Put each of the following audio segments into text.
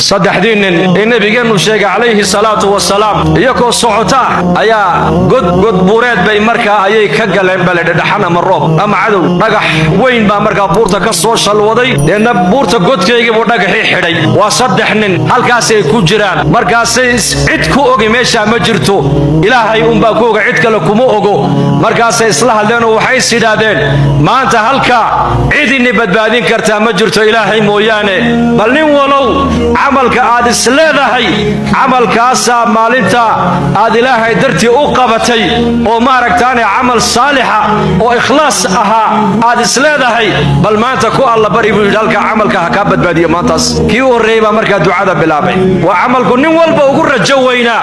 saddexdii nin ee nabigeenu sheegay calayhi salaatu wasalaam iyagoo socota ayaa god buureed bay markaa ayay ka galeen baledhaxan ama roob ama cadow dhagax weyn baa markaa buurta ka soo shalwaday deedna buurta godkeygii buu dhagaxii xidhay waa saddex nin halkaasay ku jiraan markaasay cid ku ogi meeshaa ma jirto ilaahay unbaa ku oga cid kale kuma ogo markaasay isla hadleenoo waxay sidhaadeen maanta halkaa cidini badbaadin kartaa ma jirto ilaahay mooyaane bal nin walow camalka aad isleedahay camalkaasaa maalinta aad ilaahay dartii u qabatay oo maaragtaane camal saalixa oo ikhlaas ahaa aad isleedahay bal maanta ku alla bari buu yidhi halkaa camalka ha kaa badbaadiyo maantaas kii u horreeyey baa markaa ducada bilaabay waa camalku nin walba ugu rajo weynaa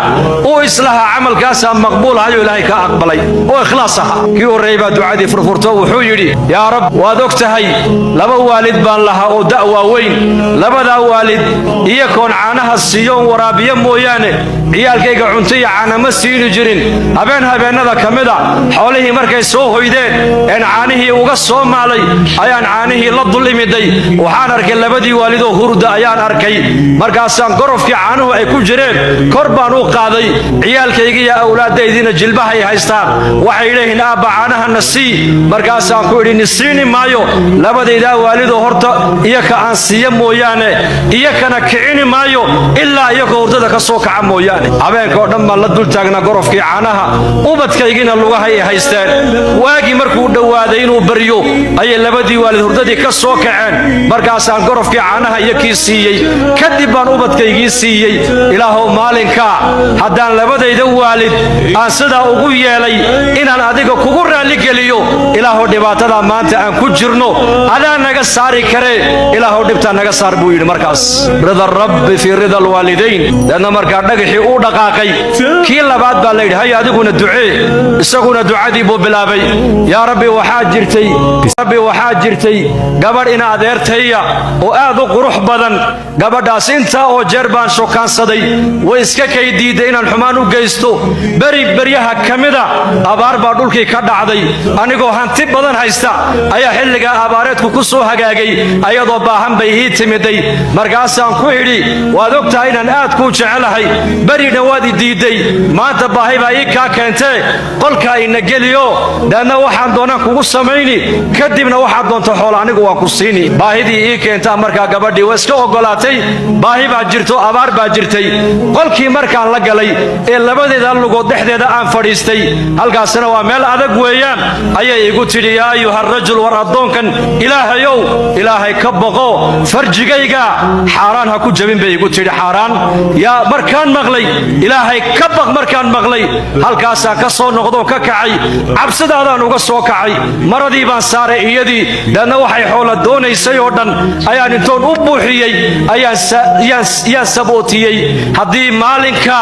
uu islahaa camalkaasaa maqbuul ahayoo ilaahay ka aqbalay oo ikhlaas aha kii u horreeyey baa ducadii furfurto wuxuu yidhi yaa rab waad og tahay laba waalid baan lahaa oo da' waaweyn labadaa waalid iyakoon caanaha siiyoon waraabiyo mooyaane ciyaalkayga cunto iyo caana ma siini jirin habeennada ka mida xoolihii markay soo hoydeen een caanihii uga soo maalay ayaan caanihii la dul imiday waxaan arkay labadii waalidoo hurda ayaan arkay markaasaan gorofkii caanuhu ay ku jireen kor baan u qaaday ciyaalkaygiiyo awlaadaydiina jilbahay haystaan waxay leeyihiin aabba caanahana sii markaasaan ku idhi nisiini maayo labadaydaa waalidoo horta iyaka aan siiya mooyaane iyakana kicini maayo ilaa iyagoo hurdada ka soo kaca mooyaane habeenkaoo dhan baan la dul taagnaa gorofkii caanaha ubadkaygiina lugahay haysteen waagii markuu dhowaaday inuu baryo ayay labadii waalid hurdadii ka soo kaceen markaasaan gorofkii caanaha iyo kii siiyey kadib baan ubadkaygii siiyey ilaahow maalinkaa haddaan labadayda waalid aan sidaa ugu yeelay inaan adiga kugu raalligeliyo ilaahow dhibaatadaa maanta aan ku jirno adaa naga saari karee ilaahow dhibtaa naga saar buu yidhi markaas rida rabbi fii rida alwaalidayn deedna markaa dhagaxii uu dhaqaaqay kii labaad baa layidhi hay adiguna ducee isaguna ducadii buu bilaabay yaa rabbi waxaa jirtay gabadh ina adeertaya oo aad u qurux badan gabadhaas intaa oo jeer baan shokaansaday way iska kay diidday inaan xumaan u geysto beryaha ka mida abaar baa dhulkii ka dhacday anigoo hanti badan haysta ayaa xilligaa abaareedku ku soo hagaagay ayadoo baahan bay ii timiday markaasaan ku idhi waad og tahay inaan aad kuu jecelahay berina waad i diidday maanta baahi baa ii kaa keentee qolkaa ina geliyo deedna waxaan doonaan kugu samayni kadibna waxaad doonto xoolo anigu waan ku siini baahidii ii keentaa markaa gabadhii waa iska oggolaatay baahi baa jirto abaar baa jirtay qolkii markaan la galay ee labadeeda lugood dhexdeeda aan fadhiistay halkaasna waa meel adag weeyaan ayay igu tidhi yaa ayuha rajul war addoonkan ilaahayow ilaahay ka boqo farjigayga xaaraan ha ku jabin bay igu tidhi xaaraan yaa markaan maqlay ilaahay ka baq markaan maqlay halkaasaan ka soo noqdoo ka kacay cabsidaadaan uga soo kacay maradii baan saaray iyadii deedna waxay xoola doonaysay oo dhan ayaan intoon u buuxiyey ayaan sabootiyey haddii maalinka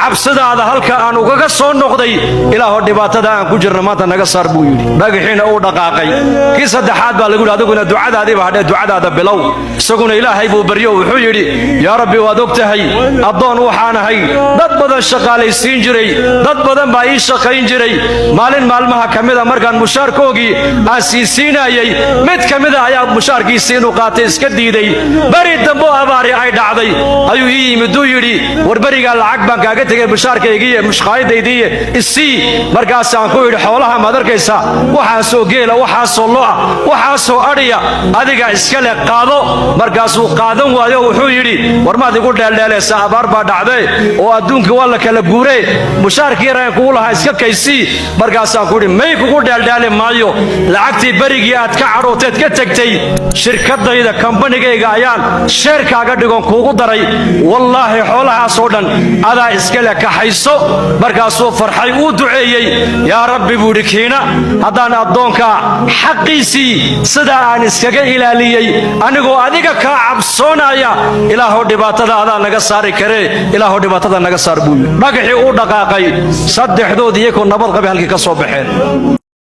cabsidaada halka aan ugaga soo noqday ilaahoo dhibaatada aan ku jirna maanta naga saar buu yidhi dhagaxiina uu dhaqaaqay kii saddexaad baa lagu yidhi adiguna ducadaadiiba hadhee ducadaada bilow isaguna ilaahay buu baryo wuxuu yidhi yaa rabbi waad og tahay addoon waxaan ahay dad badan shaqaalaysiin jiray dad badan baa ii shaqayn jiray maalin maalmaha ka mida markaan mushaarkoogii aan siisiinayay mid ka mida ayaa mushaarkiisii inuu qaatay iska diiday beri dambo abaari ay dhacday ayuu ii yimiduu yidhi war berigaa lacag baan kaaga tegay mushaarkaygiiyo mushqaayadaydiiyo isii markaasaan ku yidhi xoolaha maad arkaysaa waxaasoo geela waxaasoo lo'a waxaasoo adhiya adiga iska leh qaado markaasuu qaadan waayo wuxuu yidhi war maad igu dheeldheelaysaa abaar baa dhacdee oo adduunkii waa la kala guuree mushaarkii yaraan kugu lahaa iska kaysii markaasaan ku yidhi may kugu dheeldheeli maayo lacagtii berigii aad ka cadhooteed ka tegtay shirkadayda kambanigayga ayaan sheerkaaga dhigon kuugu daray wallaahi xoolahaasoo dhan adaa iska leh kaxayso markaasuu farxay uu duceeyey yaa rabbi buu yidhi kiina haddaan addoonka xaqiisii sidaa aan iskaga ilaaliyey anigoo adiga kaa cabsoonaya ilaahow dhibaatada adaa naga saari karee ilaahow dhibaatada naga saar buu yidhi dhagaxii uu dhaqaaqay saddexdood iyagoo nabad qabe halkii ka soo baxeen